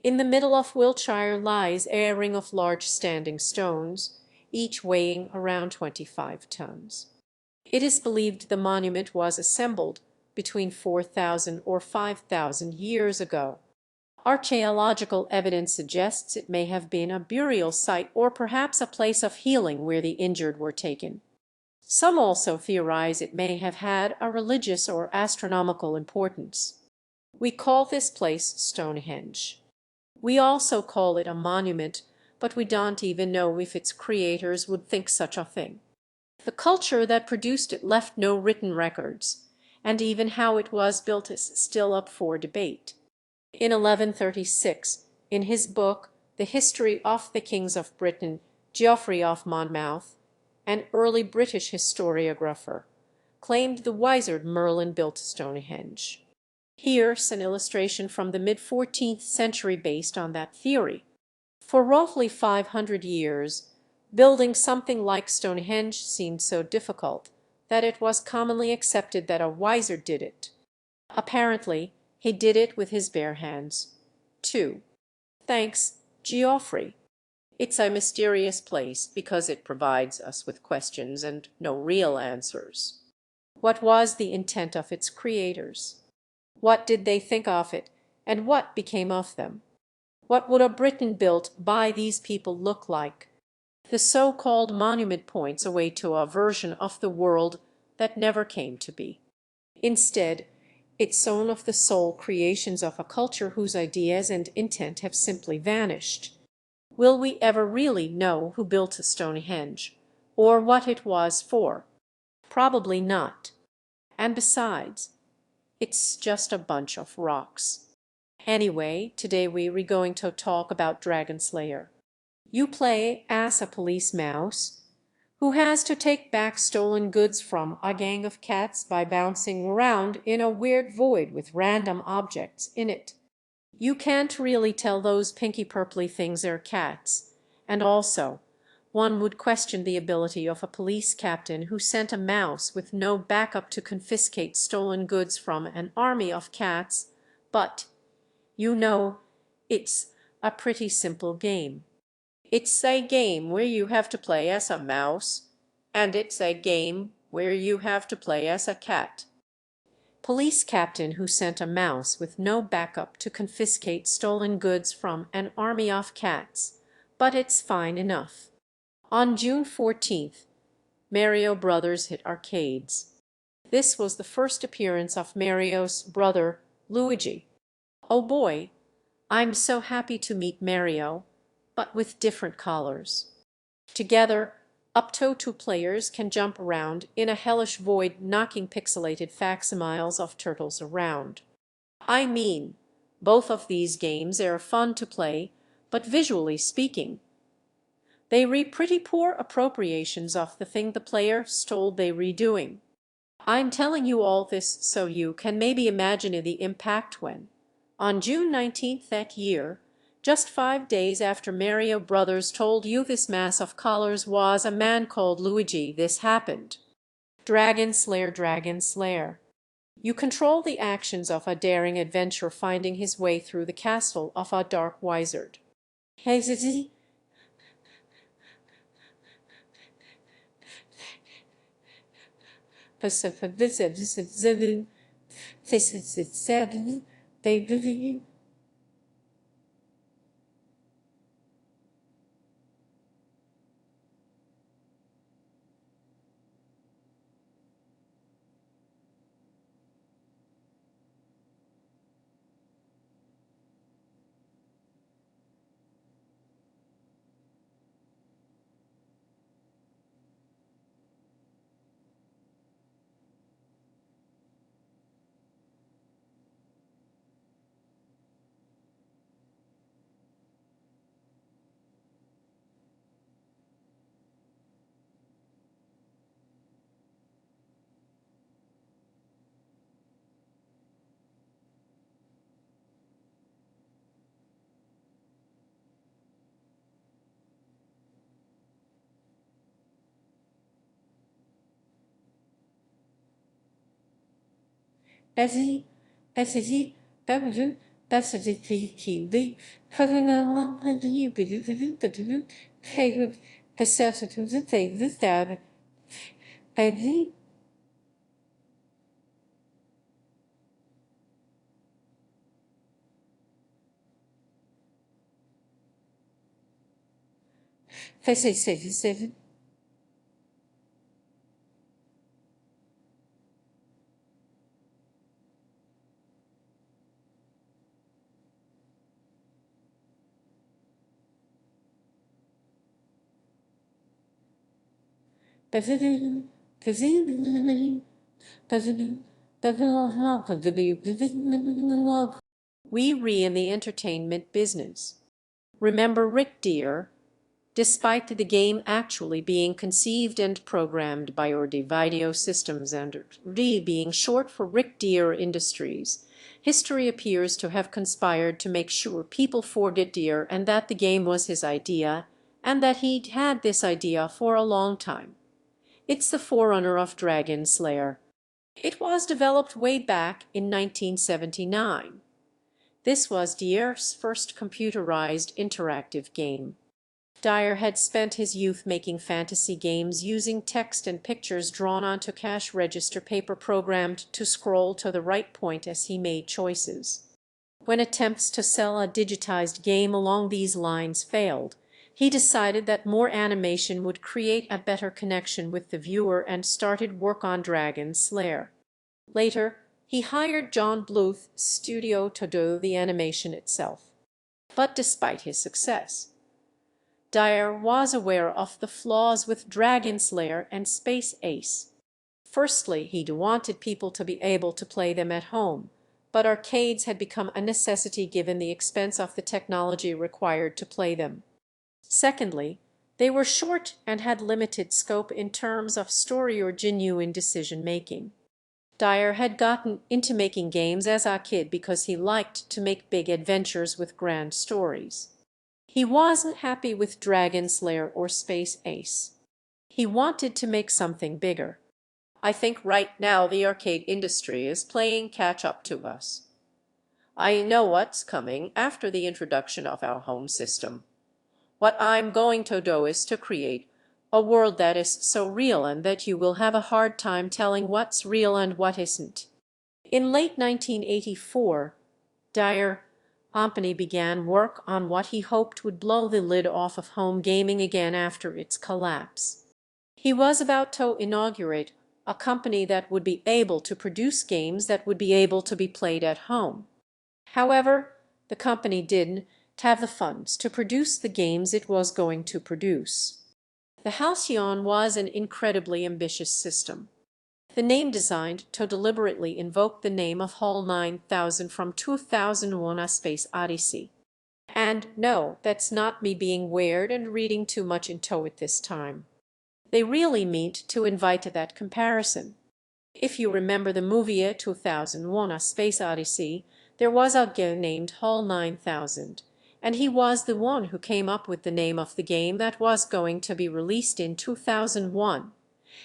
In the middle of Wiltshire lies a ring of large standing stones, each weighing around 25 tons. It is believed the monument was assembled between 4,000 or 5,000 years ago. Archaeological evidence suggests it may have been a burial site or perhaps a place of healing where the injured were taken. Some also theorize it may have had a religious or astronomical importance. We call this place Stonehenge. We also call it a monument, but we don't even know if its creators would think such a thing. The culture that produced it left no written records, and even how it was built is still up for debate. In 1136, in his book The History of the Kings of Britain, Geoffrey of Monmouth, an early British historiographer, claimed the wizard Merlin built Stonehenge. Here's an illustration from the mid-14th century based on that theory. For roughly 500 years, building something like Stonehenge seemed so difficult that it was commonly accepted that a wizard did it. Apparently, he did it with his bare hands, too. Thanks, Geoffrey. It's a mysterious place because it provides us with questions and no real answers. What was the intent of its creators? What did they think of it, and what became of them? What would a Britain built by these people look like? The so-called monument points a way to a version of the world that never came to be. Instead, it's sown of the sole creations of a culture whose ideas and intent have simply vanished. Will we ever really know who built Stonehenge, or what it was for? Probably not. And besides, it's just a bunch of rocks. Anyway, today we're going to talk about Dragon's Lair. You play as a police mouse who has to take back stolen goods from a gang of cats by bouncing around in a weird void with random objects in it. You can't really tell those pinky purply things are cats, and also one would question the ability of a police captain who sent a mouse with no backup to confiscate stolen goods from an army of cats, but, you know, it's a pretty simple game. It's a game where you have to play as a mouse, and it's a game where you have to play as a cat. Police captain who sent a mouse with no backup to confiscate stolen goods from an army of cats, but it's fine enough. On June 14th, Mario Brothers hit arcades. This was the first appearance of Mario's brother, Luigi. Oh boy, I'm so happy to meet Mario, but with different colors. Together, up to 2 players can jump around in a hellish void, knocking pixelated facsimiles of turtles around. I mean, both of these games are fun to play, but visually speaking, they re pretty poor appropriations of the thing the player stole they redoing. I'm telling you all this so you can maybe imagine the impact when, on June 19th that year, just 5 days after Mario Brothers told you this mass of colors was a man called Luigi, this happened. Dragon's Lair, Dragon's Lair. You control the actions of a daring adventurer finding his way through the castle of a dark wizard. They Basically, That's a key. We in the entertainment business. Remember Rick Deer? Despite the game actually being conceived and programmed by RDI Video Systems and RDI being short for Rick Deer Industries, history appears to have conspired to make sure people forget Deer and that the game was his idea, and that he'd had this idea for a long time. It's the forerunner of Dragon's Lair. It was developed way back in 1979. This was Dyer's first computerized interactive game. Dyer had spent his youth making fantasy games using text and pictures drawn onto cash register paper programmed to scroll to the right point as he made choices. When attempts to sell a digitized game along these lines failed, he decided that more animation would create a better connection with the viewer and started work on Dragon's Lair. Later, he hired John Bluth's studio to do the animation itself. But despite his success, Dyer was aware of the flaws with Dragon's Lair and Space Ace. Firstly, he wanted people to be able to play them at home, but arcades had become a necessity given the expense of the technology required to play them. Secondly, they were short and had limited scope in terms of story or genuine decision-making. Dyer had gotten into making games as a kid because he liked to make big adventures with grand stories. He wasn't happy with Dragon's Lair or Space Ace. He wanted to make something bigger. I think right now the arcade industry is playing catch up to us. I know what's coming after the introduction of our home system. What I'm going to do is to create a world that is so real and that you will have a hard time telling what's real and what isn't. In late 1984, Dyer Company began work on what he hoped would blow the lid off of home gaming again after its collapse. He was about to inaugurate a company that would be able to produce games that would be able to be played at home. However, the company didn't have the funds to produce the games it was going to produce. The Halcyon was an incredibly ambitious system. The name designed to deliberately invoke the name of HAL 9000 from 2001: A Space Odyssey. And no, that's not me being weird and reading too much into it this time. They really meant to invite that comparison. If you remember the movie 2001: A Space Odyssey, there was a guy named HAL 9000, and he was the one who came up with the name of the game that was going to be released in 2001.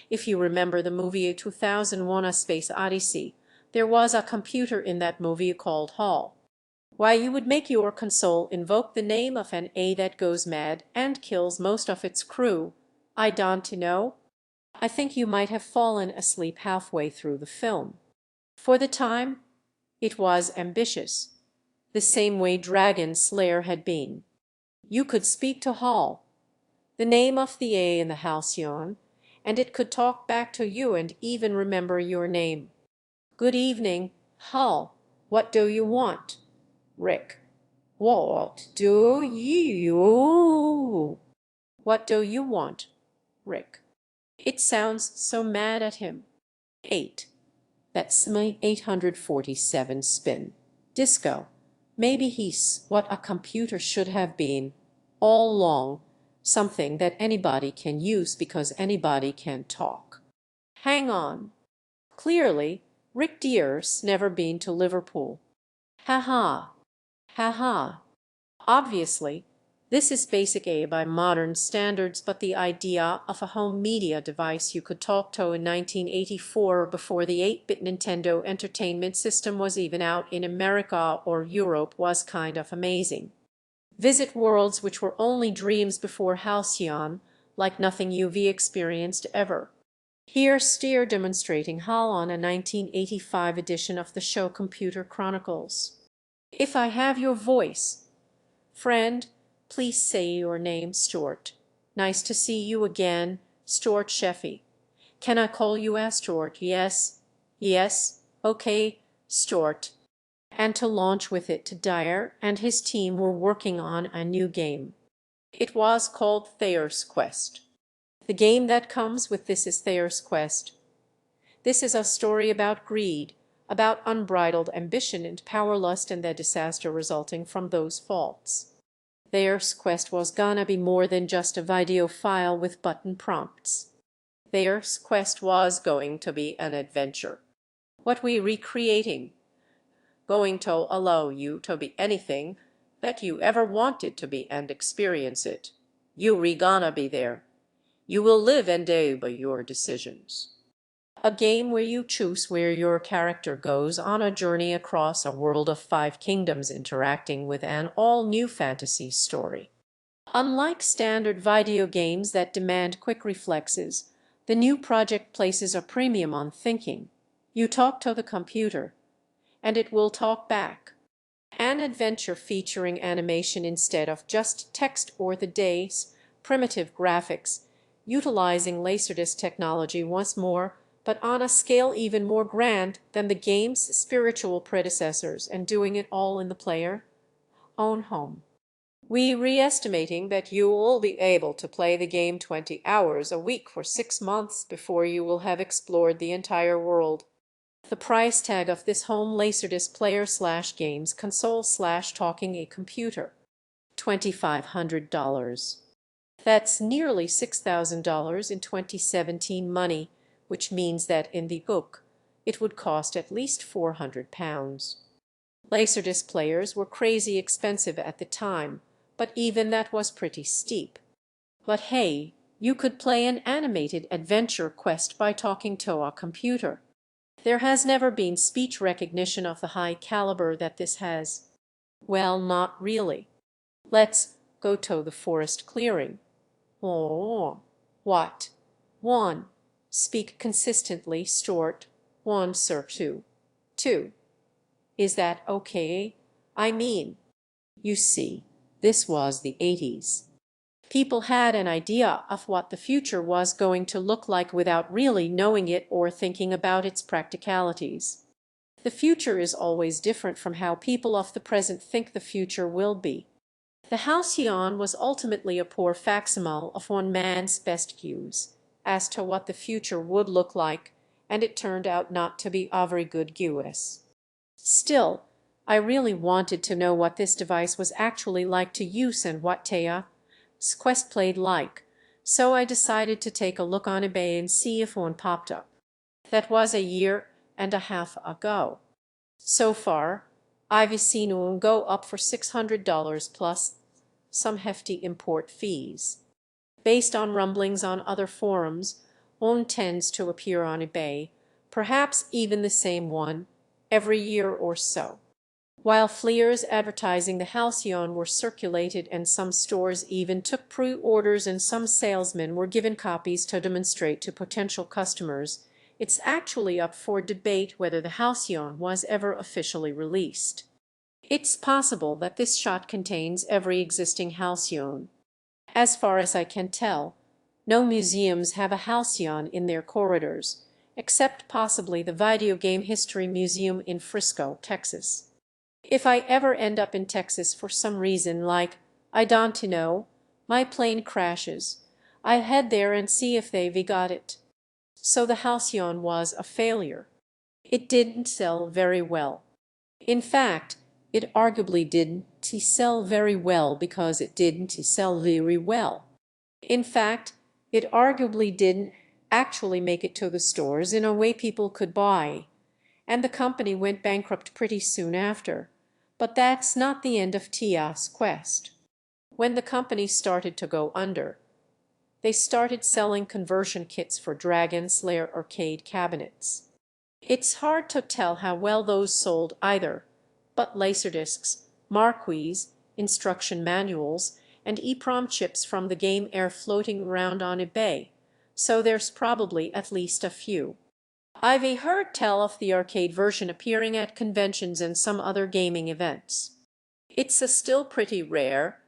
If you remember the movie 2001: A Space Odyssey, there was a computer in that movie called HAL. Why, you would make your console invoke the name of an A that goes mad and kills most of its crew. I don't know. I think you might have fallen asleep halfway through the film. For the time, it was ambitious, the same way Dragon's Lair had been. You could speak to HAL, the name of the A in the Halcyon, and it could talk back to you and even remember your name. Good evening, HAL. What do you want? Rick. What do you? What do you want? Rick. It sounds so mad at him. 8. That's my 847 spin. Disco. Maybe he's what a computer should have been all along, something that anybody can use because anybody can talk. Hang on. Clearly, Rick Deer's never been to Liverpool. Ha ha. Ha ha. Obviously, This is basic A by modern standards, but the idea of a home media device you could talk to in 1984, before the 8-bit Nintendo Entertainment System was even out in America or Europe, was kind of amazing. Visit worlds which were only dreams before Halcyon, like nothing you've experienced ever. Here Steer demonstrating HAL on a 1985 edition of the show Computer Chronicles. If I have your voice, friend, please say your name, Stuart. Nice to see you again, Stuart Sheffy. Can I call you as Stuart? Yes. Yes. Okay, Stuart. And to launch with it, Dyer and his team were working on a new game. It was called Thayer's Quest. The game that comes with this is Thayer's Quest. This is a story about greed, about unbridled ambition and power lust and the disaster resulting from those faults. Thayer's Quest was gonna be more than just a video file with button prompts. Thayer's Quest was going to be an adventure. What we recreating? Going to allow you to be anything that you ever wanted to be and experience it. You gonna be there. You will live and die by your decisions. A game where you choose where your character goes on a journey across a world of 5 kingdoms, interacting with an all-new fantasy story. Unlike standard video games that demand quick reflexes, the new project places a premium on thinking. You talk to the computer, and it will talk back. An adventure featuring animation instead of just text or the day's primitive graphics, utilizing Laserdisc technology once more, but on a scale even more grand than the game's spiritual predecessors, and doing it all in the player own home. We re-estimating that you will be able to play the game 20 hours a week for 6 months before you will have explored the entire world. The price tag of this home Laserdisc player / games console / talking a computer, $2,500. That's nearly $6,000 in 2017 money, which means that in the book it would cost at least £400. Laserdisc players were crazy expensive at the time, but even that was pretty steep. But hey, you could play an animated adventure quest by talking to a computer. There has never been speech recognition of the high caliber that this has. Well, not really. Let's go to the forest clearing. Oh, what? 1. Speak consistently, Stuart. 1, sir. 2. 2. Is that okay? I mean, you see, this was the 80s. People had an idea of what the future was going to look like without really knowing it or thinking about its practicalities. The future is always different from how people of the present think the future will be. The Halcyon was ultimately a poor facsimile of one man's best views as to what the future would look like, and it turned out not to be a very good guess. Still, I really wanted to know what this device was actually like to use and what Thayer's Quest played like, so I decided to take a look on eBay and see if one popped up. That was a year and a half ago. So far, I've seen one go up for $600 plus some hefty import fees. Based on rumblings on other forums, one tends to appear on eBay, perhaps even the same one, every year or so. While flyers advertising the Halcyon were circulated and some stores even took pre-orders and some salesmen were given copies to demonstrate to potential customers, it's actually up for debate whether the Halcyon was ever officially released. It's possible that this shot contains every existing Halcyon. As far as I can tell, no museums have a Halcyon in their corridors, except possibly the Video Game History Museum in Frisco, Texas. If I ever end up in Texas for some reason, like, I don't know, my plane crashes, I'll head there and see if they've got it. So the Halcyon was a failure. It didn't sell very well. In fact, it arguably didn't sell very well because it didn't sell very well. In fact, it arguably didn't actually make it to the stores in a way people could buy, and the company went bankrupt pretty soon after. But that's not the end of Thayer's Quest. When the company started to go under, they started selling conversion kits for Dragon's Lair arcade cabinets. It's hard to tell how well those sold either, but laserdiscs, marquees, instruction manuals, and EEPROM chips from the game are floating around on eBay, so there's probably at least a few. I've heard tell of the arcade version appearing at conventions and some other gaming events. It's still pretty rare,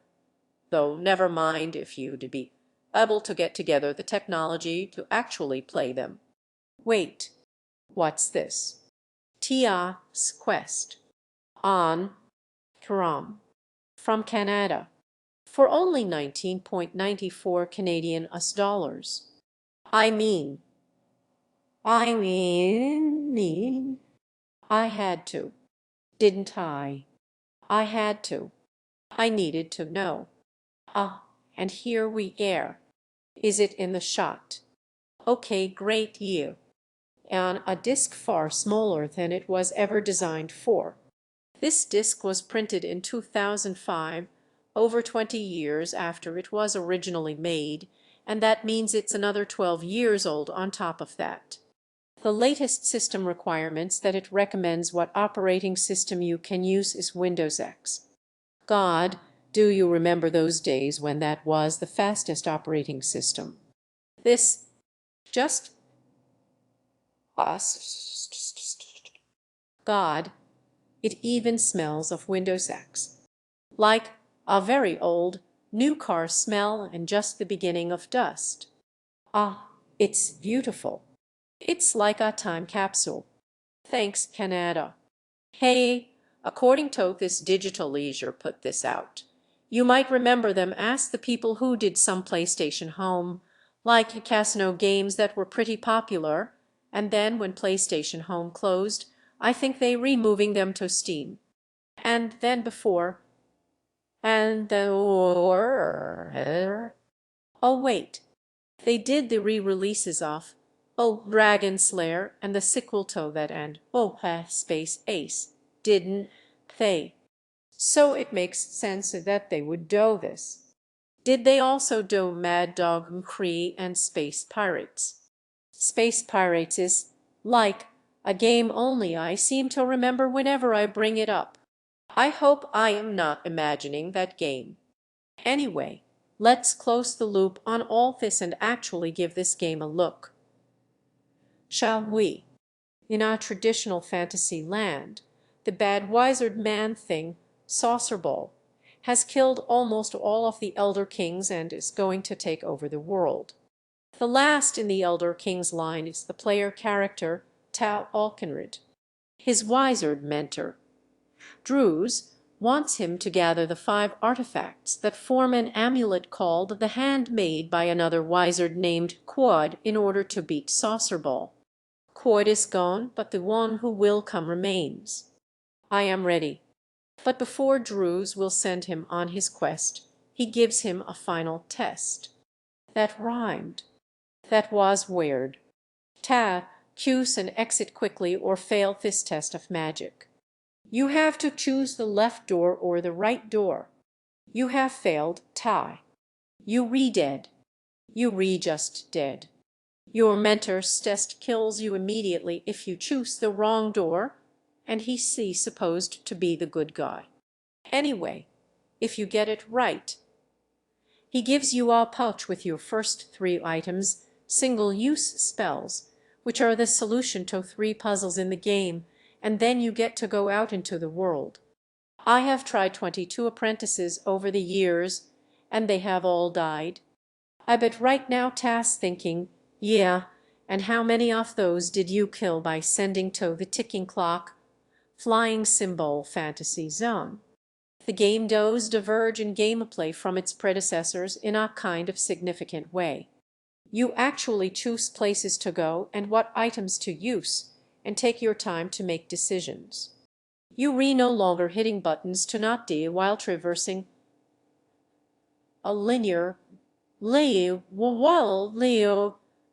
though never mind if you'd be able to get together the technology to actually play them. Wait, what's this? Tia's Quest on Karam from Canada for only 19.94 Canadian US dollars. I mean, I had to, didn't I? I had to. I needed to know. Ah, and here we are. Is it in the shot? Okay, great you. On a disc far smaller than it was ever designed for. This disc was printed in 2005, over 20 years after it was originally made, and that means it's another 12 years old on top of that. The latest system requirements that it recommends what operating system you can use is Windows X. God, do you remember those days when that was the fastest operating system? This just God, it even smells of Windows X. Like a very old, new car smell and just the beginning of dust. Ah, it's beautiful. It's like a time capsule. Thanks, Canada. Hey, according to this Digital Leisure put this out. You might remember them as the people who did some PlayStation Home, like Casino games that were pretty popular, and then when PlayStation Home closed, I think they removing them to Steam. And then before, and then, oh wait, they did the re-releases of Dragon's Lair and the sequel to that and Space Ace, didn't they? So it makes sense that they would do this. Did they also do Mad Dog Cree and Space Pirates? Space Pirates is like a game only I seem to remember whenever I bring it up. I hope I am not imagining that game. Anyway, let's close the loop on all this and actually give this game a look. Shall we? In our traditional fantasy land, the bad wizard man thing, Saucer Ball, has killed almost all of the Elder Kings and is going to take over the world. The last in the Elder Kings line is the player character Tal Alkenrid. His wizard mentor, Drews, wants him to gather the 5 artifacts that form an amulet called the Hand made by another wizard named Quad in order to beat Saucer Ball. Quad is gone, but the one who will come remains. I am ready. But before Drews will send him on his quest, he gives him a final test. That rhymed. That was weird. Choose and exit quickly or fail this test of magic. You have to choose the left door or the right door. You have failed, You re-dead. You re-just dead. Your mentor's test kills you immediately if you choose the wrong door, and he's supposed to be the good guy. Anyway, if you get it right, he gives you a pouch with your first 3 items, single-use spells, which are the solution to 3 puzzles in the game, and then you get to go out into the world. I have tried 22 apprentices over the years, and they have all died. I bet right now Tass thinking, yeah, and how many of those did you kill by sending to the ticking clock? Flying Symbol Fantasy Zone. The game does diverge in gameplay from its predecessors in a kind of significant way. You actually choose places to go and what items to use, and take your time to make decisions. You no longer hitting buttons to not die while traversing a linear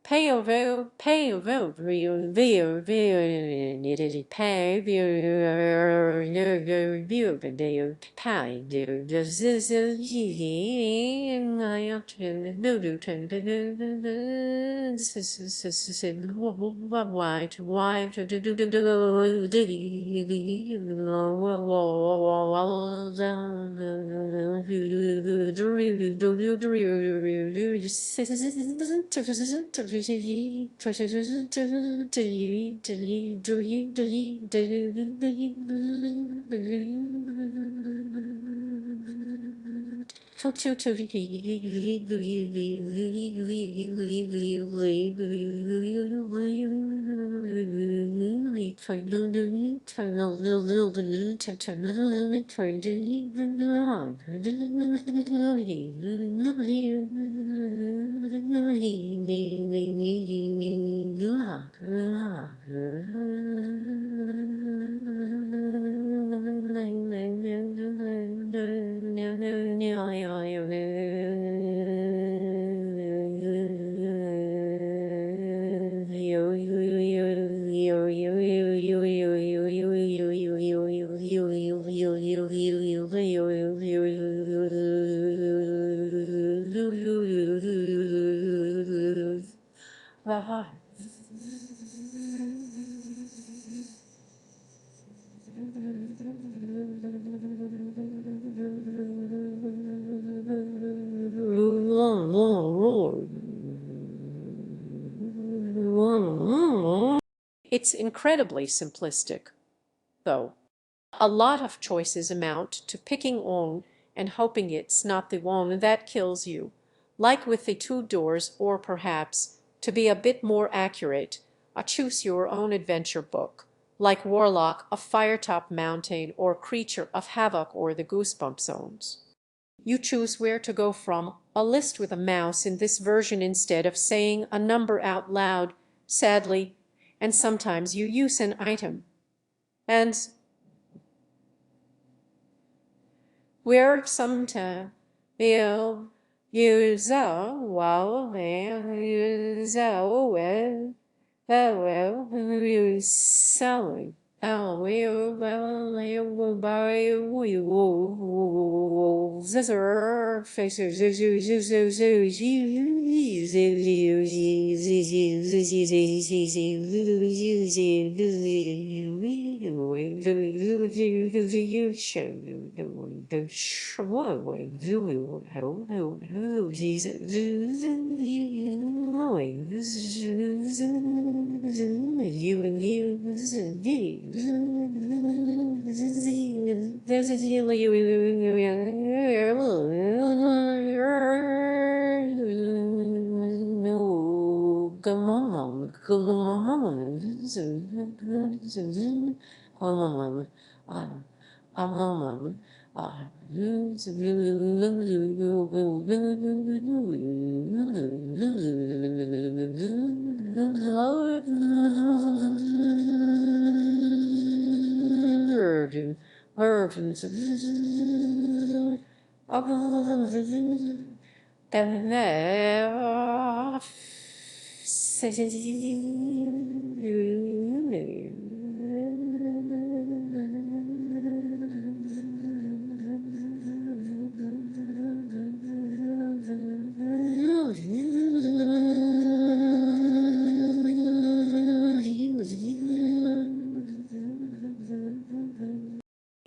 Pay over, pay over, pay It's incredibly simplistic, though. A lot of choices amount to picking on and hoping it's not the one that kills you, like with the two doors, or perhaps, to be a bit more accurate, a choose-your-own-adventure book, like Warlock of Firetop Mountain or Creature of Havoc or the Goosebump Zones. You choose where to go from a list with a mouse in this version instead of saying a number out loud, sadly, and sometimes you use an item. And where sometimes you use a while use a well, selling. Oh, we buy scissor faces.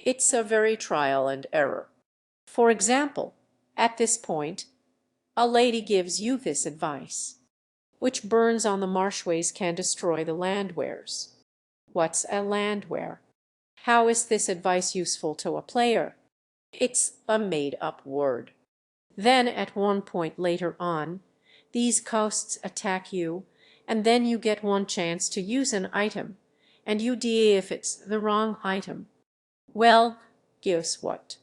It's a very trial and error. For example, at this point, a lady gives you this advice: which burns on the marshways can destroy the landwares. What's a landware? How is this advice useful to a player? It's a made-up word. Then at one point later on, these coasts attack you, and then you get one chance to use an item, and you see if it's the wrong item. Well, guess what?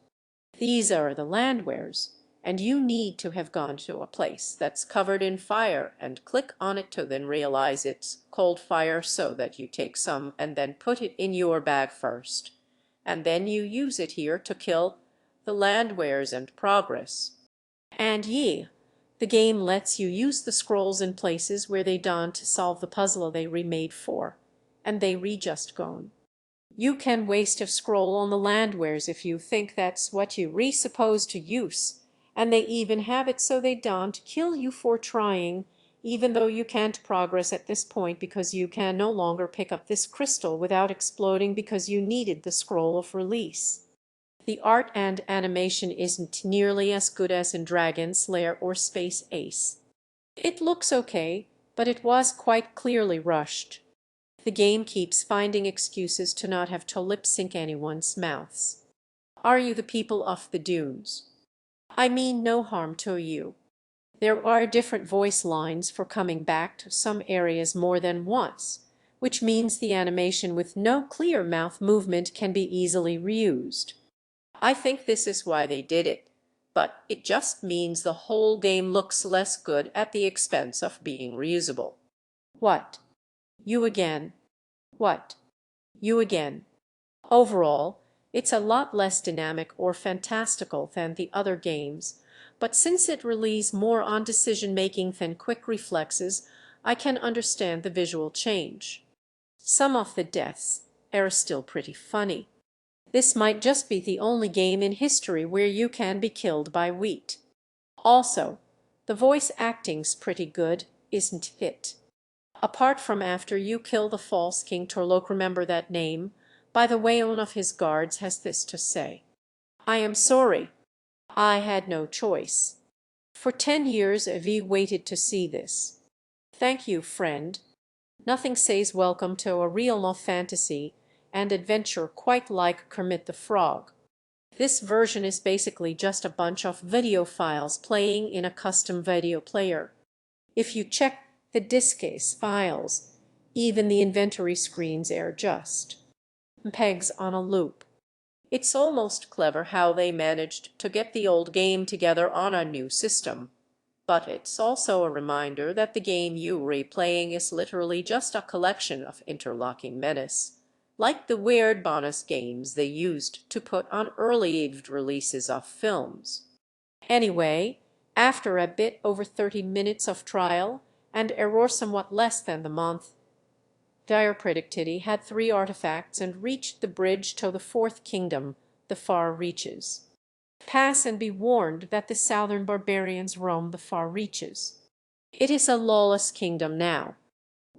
These are the landwares, and you need to have gone to a place that's covered in fire and click on it to then realize it's cold fire, so that you take some and then put it in your bag first. And then you use it here to kill the landwares and progress. And The game lets you use the scrolls in places where they don't to solve the puzzle they remade for, and they just gone. You can waste a scroll on the landwares if you think that's what you suppose to use, and they even have it so they don't kill you for trying, even though you can't progress at this point because you can no longer pick up this crystal without exploding because you needed the scroll of release. The art and animation isn't nearly as good as in Dragon's Lair or Space Ace. It looks okay, but it was quite clearly rushed. The game keeps finding excuses to not have to lip sync anyone's mouths. Are you the people of the dunes? I mean no harm to you. There are different voice lines for coming back to some areas more than once, which means the animation with no clear mouth movement can be easily reused. I think this is why they did it, but it just means the whole game looks less good at the expense of being reusable. What? You again. What? You again. Overall, it's a lot less dynamic or fantastical than the other games, but since it relies more on decision-making than quick reflexes, I can understand the visual change. Some of the deaths are still pretty funny. This might just be the only game in history where you can be killed by wheat. Also, the voice acting's pretty good, isn't it? Apart from after you kill the false King Torlok, remember that name. By the way, one of his guards has this to say. I am sorry. I had no choice. For 10 years we waited to see this. Thank you, friend. Nothing says welcome to a realm of fantasy and adventure quite like Kermit the Frog. This version is basically just a bunch of video files playing in a custom video player. If you check the diskcase files, even the inventory screens are just pegs on a loop. It's almost clever how they managed to get the old game together on a new system. But it's also a reminder that the game you're replaying is literally just a collection of interlocking menace, like the weird bonus games they used to put on early releases of films. Anyway, after a bit over 30 minutes of trial, and error somewhat less than the month, Dyer predicted he had 3 artifacts and reached the bridge to the 4th kingdom, the far reaches. Pass and be warned that the southern barbarians roam the far reaches. It is a lawless kingdom now.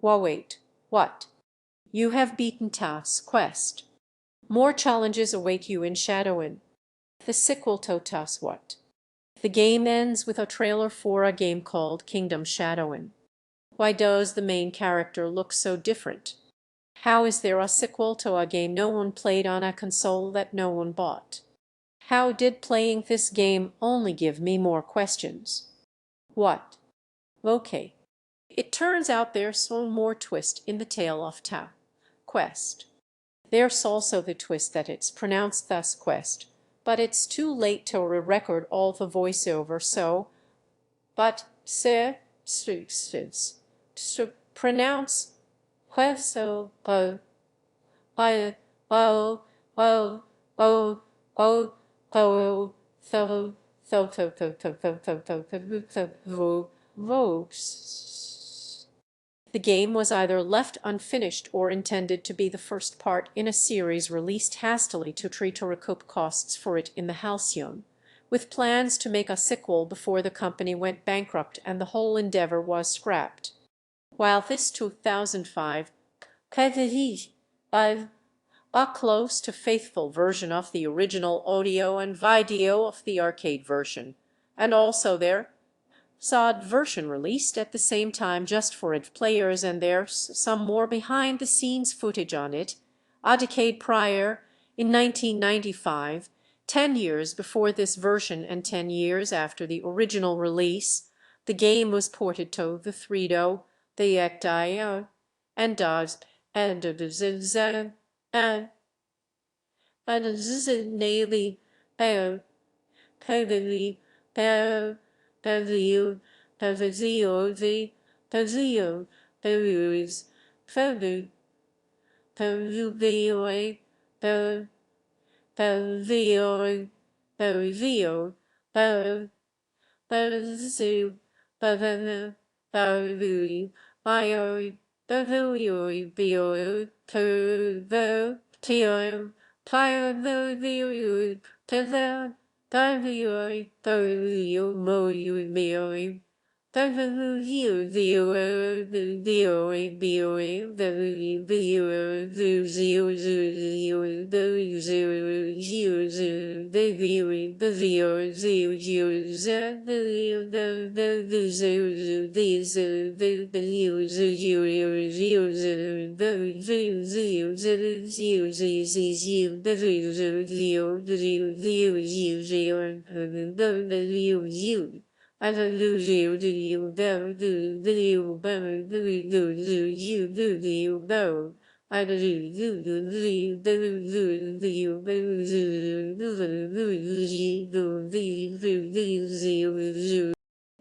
Wait, what? You have beaten Ta's quest. More challenges await you in Shadowin. The sequel to Tas what? The game ends with a trailer for a game called Kingdom Shadowin. Why does the main character look so different? How is there a sequel to a game no one played on a console that no one bought? How did playing this game only give me more questions? What? Okay. It turns out there's some more twist in the tale of Ta quest. There's also the twist that it's pronounced thus quest, but it's too late to re-record all the voiceover, so but to pronounce queso po whoa whoa whoa whoa whoa whoa so the game was either left unfinished or intended to be the first part in a series released hastily to try to recoup costs for it in the Halcyon, with plans to make a sequel before the company went bankrupt and the whole endeavor was scrapped. While this 2005 a close to faithful version of the original audio and video of the arcade version, and also their SOD version released at the same time just for its players, and there's some more behind-the-scenes footage on it, a decade prior, in 1995, 10 years before this version and 10 years after the original release, the game was ported to the 3DO, the RDI, and DOS, and Pavio, Pavio, Pavio, Pavios, Pavu, Pavio, Pavio, Pavio, Pavio,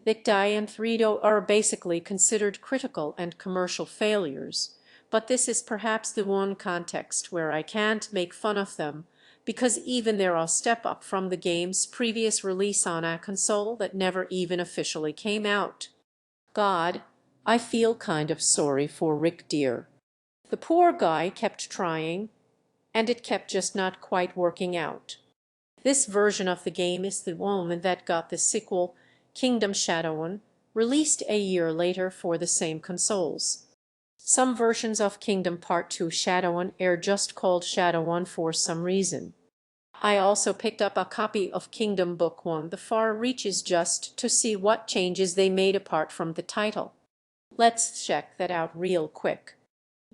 Victi and Thredo are basically considered critical and commercial failures, but this is perhaps the one context where I can't make fun of them, because even they're a step up from the game's previous release on a console that never even officially came out. God, I feel kind of sorry for Rick Deer. The poor guy kept trying, and it kept just not quite working out. This version of the game is the one that got the sequel, Kingdom Shadowrun, released a year later for the same consoles. Some versions of Kingdom Part 2 Shadowrun are just called Shadowrun for some reason. I also picked up a copy of Kingdom Book 1 The Far Reaches just to see what changes they made apart from the title. Let's check that out real quick.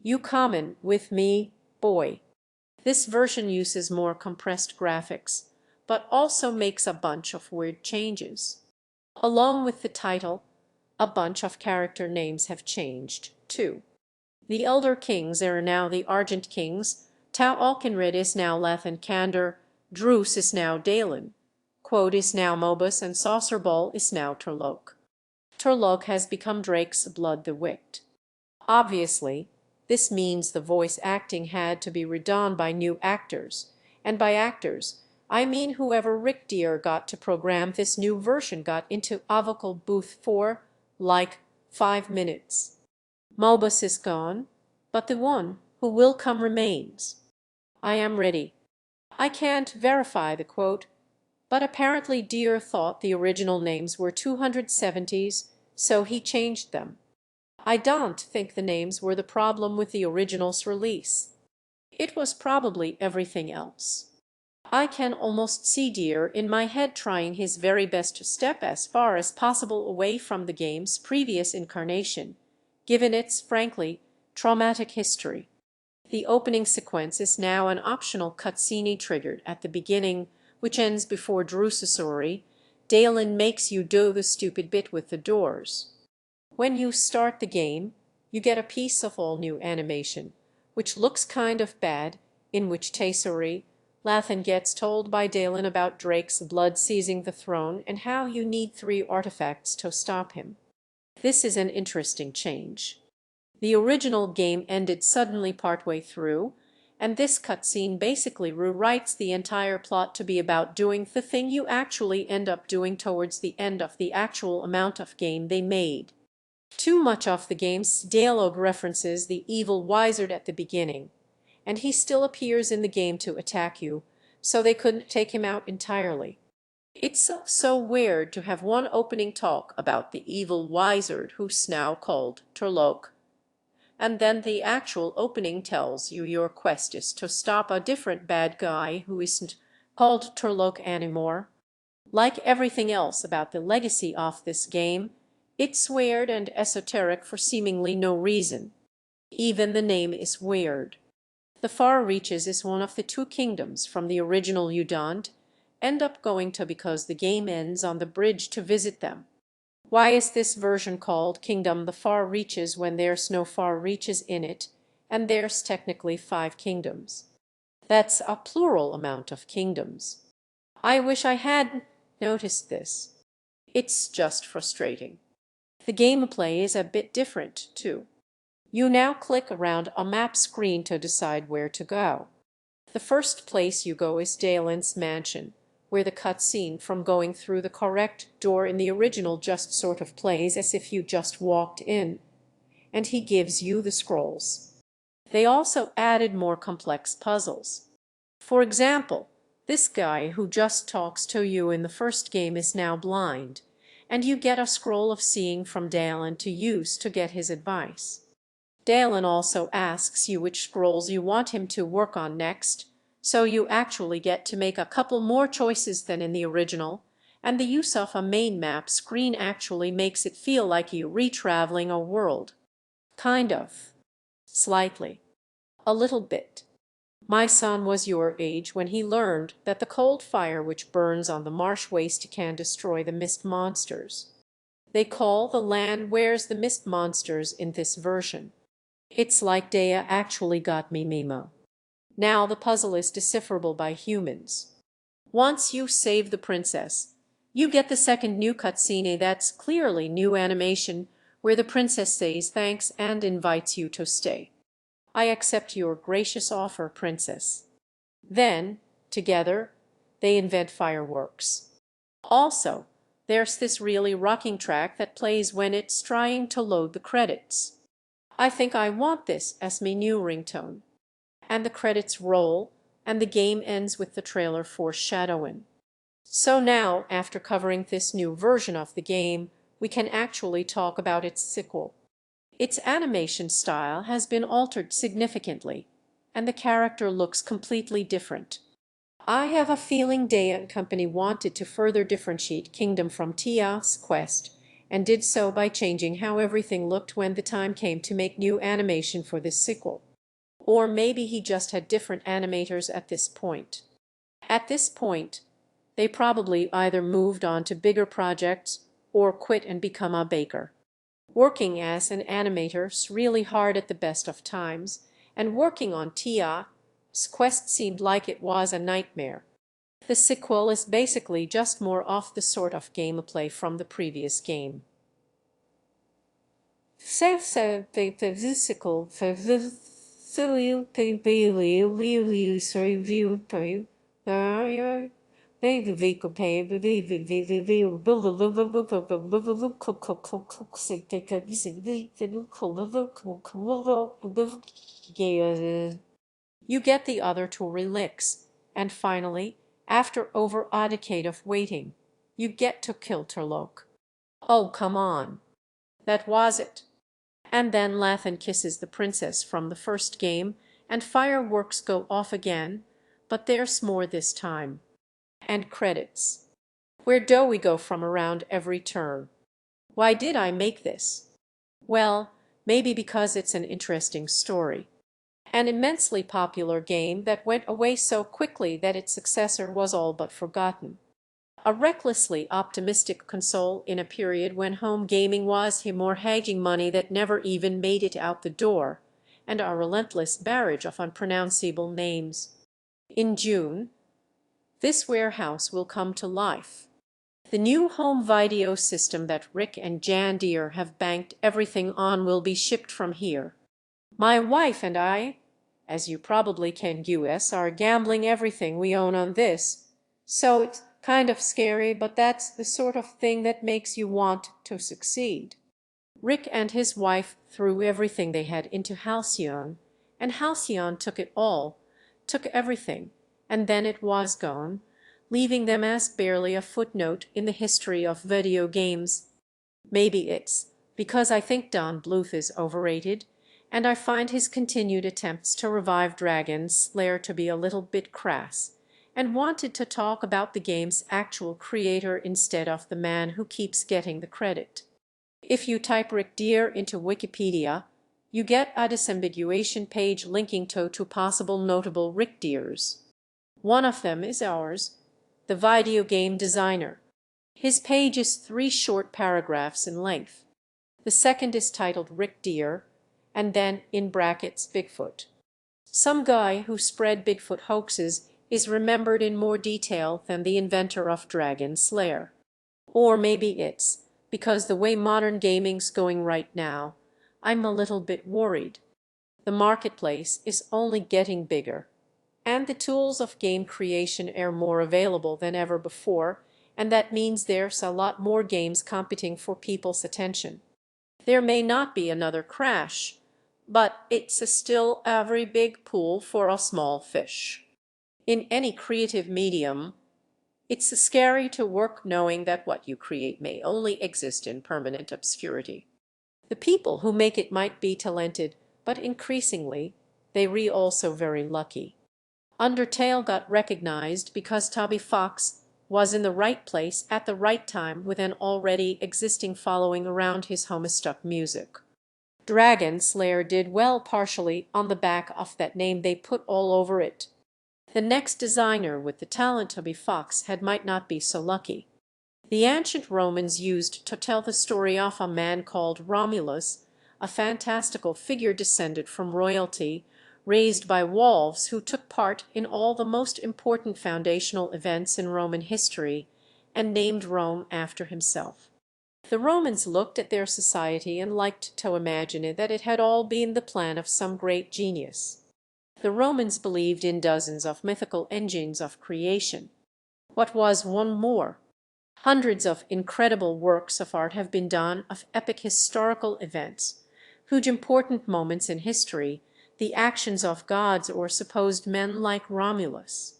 You common with me, boy. This version uses more compressed graphics, but also makes a bunch of weird changes. Along with the title, a bunch of character names have changed, too. The Elder Kings are now the Argent Kings, Tau Alkenrid is now Lathan Kandor, Druce is now Dalen, Quote is now Mobus, and Saucerball is now Turlock. Turlock has become Drake's Blood the Wicked. Obviously, this means the voice acting had to be redone by new actors, and by actors, I mean whoever Rick Deer got to program this new version got into a vocal booth for, like, 5 minutes. Mobus is gone, but the one who will come remains. I am ready. I can't verify the quote, but apparently Deer thought the original names were 270s, so he changed them. I don't think the names were the problem with the original's release. It was probably everything else. I can almost see Deer in my head trying his very best to step as far as possible away from the game's previous incarnation, given its, frankly, traumatic history. The opening sequence is now an optional cutscene triggered at the beginning, which ends before Drucesauri. Dalen makes you do the stupid bit with the doors. When you start the game, you get a piece of all-new animation, which looks kind of bad, in which Thayer, Lathan gets told by Dalen about Drake's blood seizing the throne and how you need 3 artifacts to stop him. This is an interesting change. The original game ended suddenly partway through, and this cutscene basically rewrites the entire plot to be about doing the thing you actually end up doing towards the end of the actual amount of game they made. Too much of the game's dialogue references the evil wizard at the beginning, and he still appears in the game to attack you, so they couldn't take him out entirely. It's so weird to have one opening talk about the evil wizard who's now called Turlock, and then the actual opening tells you your quest is to stop a different bad guy who isn't called Turlock anymore. Like everything else about the legacy of this game, it's weird and esoteric for seemingly no reason. Even the name is weird. The Far Reaches is one of the 2 kingdoms from the original you don't end up going to because the game ends on the bridge to visit them. Why is this version called Kingdom the Far Reaches when there's no Far Reaches in it, and there's technically 5 kingdoms? That's a plural amount of kingdoms. I wish I had noticed this. It's just frustrating. The gameplay is a bit different, too. You now click around a map screen to decide where to go. The first place you go is Dalen's mansion, where the cutscene from going through the correct door in the original just sort of plays as if you just walked in, and he gives you the scrolls. They also added more complex puzzles. For example, this guy who just talks to you in the first game is now blind, and you get a scroll of seeing from Dalen to use to get his advice. Dalen also asks you which scrolls you want him to work on next, so you actually get to make a couple more choices than in the original, and the use of a main map screen actually makes it feel like you're retraveling a world. Kind of. Slightly. A little bit. My son was your age when he learned that the cold fire which burns on the marsh waste can destroy the mist monsters. They call the land where's the mist monsters in this version. It's like Daya actually got me memo. Now the puzzle is decipherable by humans. Once you save the princess, you get the second new cutscene that's clearly new animation where the princess says thanks and invites you to stay. I accept your gracious offer, princess. Then, together, they invent fireworks. Also, there's this really rocking track that plays when it's trying to load the credits. I think I want this as my new ringtone. And the credits roll, and the game ends with the trailer foreshadowing. So now, after covering this new version of the game, we can actually talk about its sequel. Its animation style has been altered significantly, and the character looks completely different. I have a feeling Day and Company wanted to further differentiate Kingdom from Tia's Quest, and did so by changing how everything looked when the time came to make new animation for this sequel. Or maybe he just had different animators at this point. At this point, they probably either moved on to bigger projects or quit and become a baker. Working as an animator's really hard at the best of times, and working on Tia's Quest seemed like it was a nightmare. The sequel is basically just more off the sort of gameplay from the previous game. You get the other two relics, and finally, after over a decade of waiting, you get to kill Turlock. Oh, come on. That was it. And then Lathan kisses the princess from the first game, and fireworks go off again, but there's more this time. And credits. Where do we go from around every turn? Why did I make this? Well, maybe because it's an interesting story. An immensely popular game that went away so quickly that its successor was all but forgotten. A recklessly optimistic console in a period when home gaming was hemorrhaging money that never even made it out the door, and a relentless barrage of unpronounceable names. In June, this warehouse will come to life. The new home video system that Rick and Jan Deere have banked everything on will be shipped from here. My wife and I, as you probably can guess, are gambling everything we own on this, so it's kind of scary, but that's the sort of thing that makes you want to succeed. Rick and his wife threw everything they had into Halcyon, and Halcyon took it all, took everything, and then it was gone, leaving them as barely a footnote in the history of video games. Maybe it's because I think Don Bluth is overrated, and I find his continued attempts to revive Dragon's Lair to be a little bit crass, and wanted to talk about the game's actual creator instead of the man who keeps getting the credit. If you type Rick Deere into Wikipedia, you get a disambiguation page linking to two possible notable Rick Deers. One of them is ours, the video game designer. His page is 3 short paragraphs in length. The second is titled Rick Deere, and then in brackets Bigfoot. Some guy who spread Bigfoot hoaxes is remembered in more detail than the inventor of Dragon's Lair. Or maybe it's because the way modern gaming's going right now, I'm a little bit worried. The marketplace is only getting bigger. and the tools of game creation are more available than ever before, and that means there's a lot more games competing for people's attention. There may not be another crash, but it's still a very big pool for a small fish. In any creative medium, it's scary to work knowing that what you create may only exist in permanent obscurity. The people who make it might be talented, but increasingly, they also very lucky. Undertale got recognized because Toby Fox was in the right place at the right time with an already existing following around his Homestuck music. Dragon Slayer did well partially on the back of that name they put all over it. The next designer with the talent Toby Fox had might not be so lucky. The ancient Romans used to tell the story of a man called Romulus, a fantastical figure descended from royalty, raised by wolves who took part in all the most important foundational events in Roman history, and named Rome after himself. The Romans looked at their society and liked to imagine that it had all been the plan of some great genius. The Romans believed in dozens of mythical engines of creation. What was one more? Hundreds of incredible works of art have been done of epic historical events, huge important moments in history, the actions of gods or supposed men like Romulus.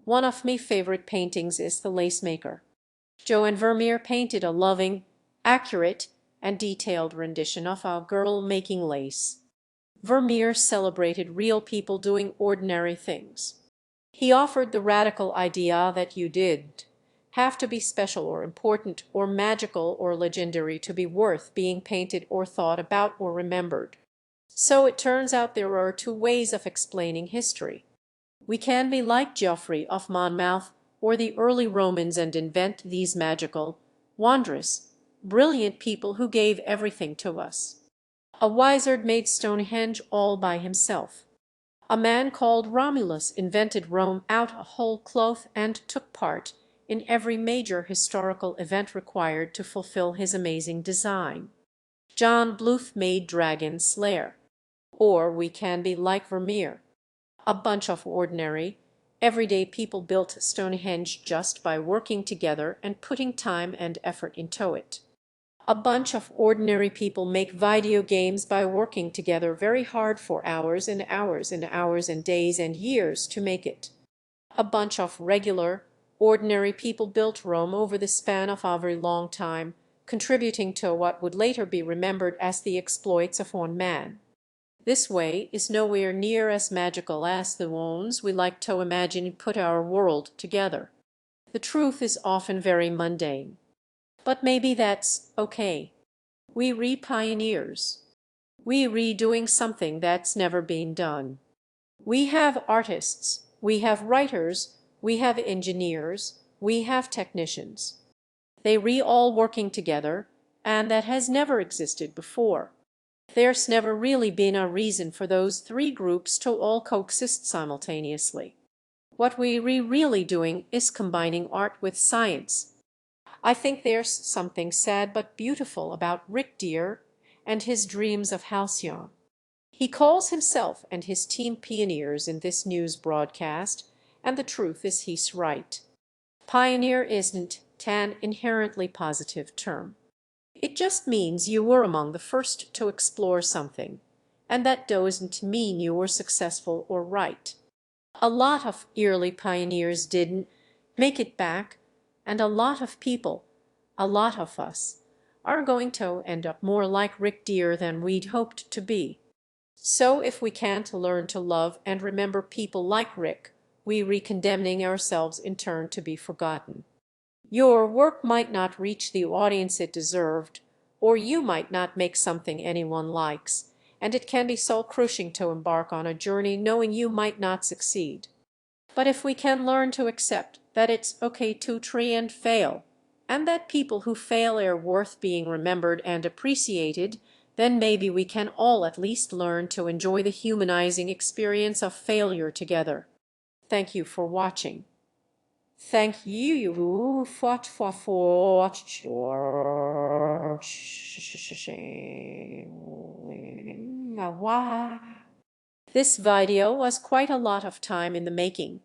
One of my favorite paintings is The Lace Maker. Joan Vermeer painted a loving, accurate, and detailed rendition of a girl making lace. Vermeer celebrated real people doing ordinary things. He offered the radical idea that you did have to be special or important or magical or legendary to be worth being painted or thought about or remembered. So it turns out there are two ways of explaining history. We can be like Geoffrey of Monmouth or the early Romans and invent these magical, wondrous, brilliant people who gave everything to us. A wizard made Stonehenge all by himself. A man called Romulus invented Rome out of whole cloth and took part in every major historical event required to fulfill his amazing design. John Bluth made Dragon Slayer. Or we can be like Vermeer. A bunch of ordinary, everyday people built Stonehenge just by working together and putting time and effort into it. A bunch of ordinary people make video games by working together very hard for hours and hours and hours and days and years to make it. A bunch of regular, ordinary people built Rome over the span of a very long time, contributing to what would later be remembered as the exploits of one man. This way is nowhere near as magical as the ones we like to imagine put our world together. The truth is often very mundane. But maybe that's okay. We re-pioneers. We redoing something that's never been done. We have artists, we have writers, we have engineers, we have technicians. They all working together, and that has never existed before. There's never really been a reason for those three groups to all coexist simultaneously. What we really doing is combining art with science. I think there's something sad but beautiful about Rick Deer and his dreams of Halcyon. He calls himself and his team pioneers in this news broadcast, and the truth is he's right. Pioneer isn't an inherently positive term. It just means you were among the first to explore something, and that doesn't mean you were successful or right. A lot of early pioneers didn't make it back, and a lot of people, a lot of us, are going to end up more like Rick Deer than we'd hoped to be. So if we can't learn to love and remember people like Rick, we re-condemning ourselves in turn to be forgotten. Your work might not reach the audience it deserved, or you might not make something anyone likes, and it can be soul-crushing to embark on a journey knowing you might not succeed. But if we can learn to accept that it's okay to try and fail, and that people who fail are worth being remembered and appreciated, then maybe we can all at least learn to enjoy the humanizing experience of failure together. Thank you for watching. Thank you for watching. This video was quite a lot of time in the making,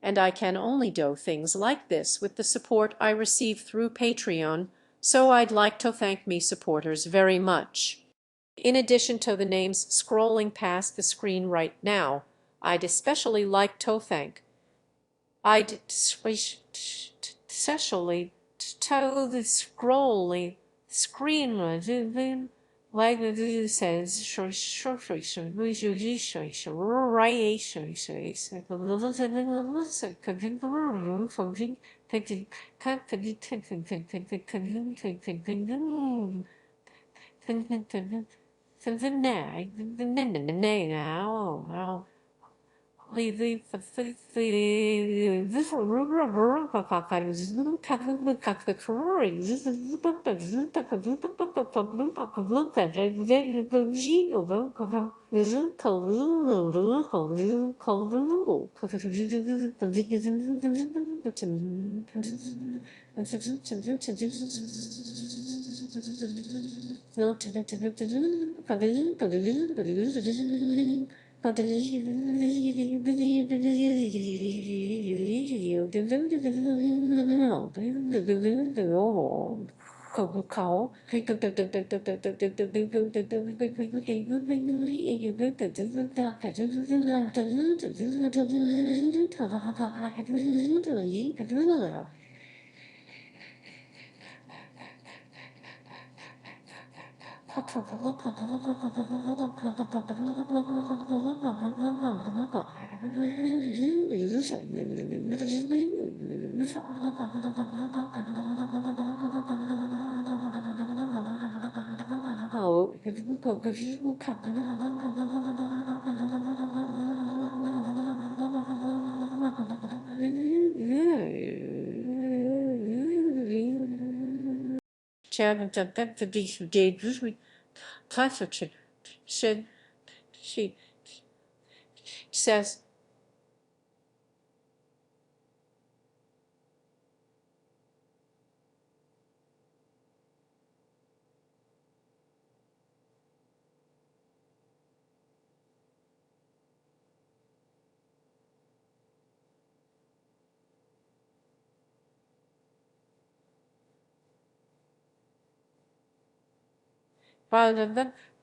and I can only do things like this with the support I receive through Patreon, so I'd like to thank me supporters very much. In addition to the names scrolling past the screen right now, I'd especially like to thank especially to the scrolling screen like it says she says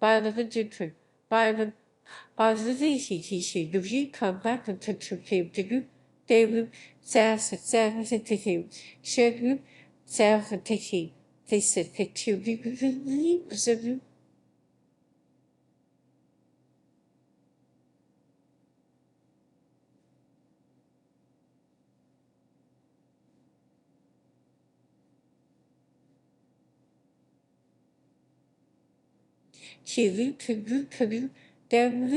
by the if you come back to the they will self-sensitive should self-sensitive they said to she will to then the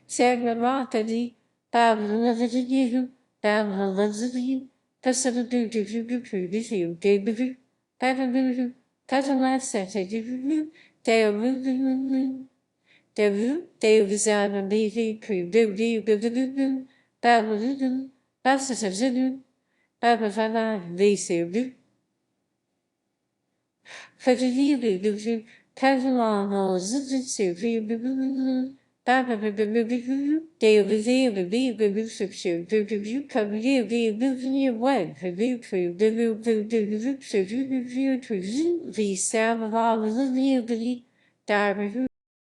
Sagramati, Pavlazinu, Pavlazinu, Tasadu, David, Pavlazinu, Catalan Saturday, David, David, David, Cream, David, Pavlazinu, Pavlazinu, Pavlazinu, they say, Federally, Catalan, or Zizzi, they will be the reception, the review come here, the one, the review, the sound of all the dyer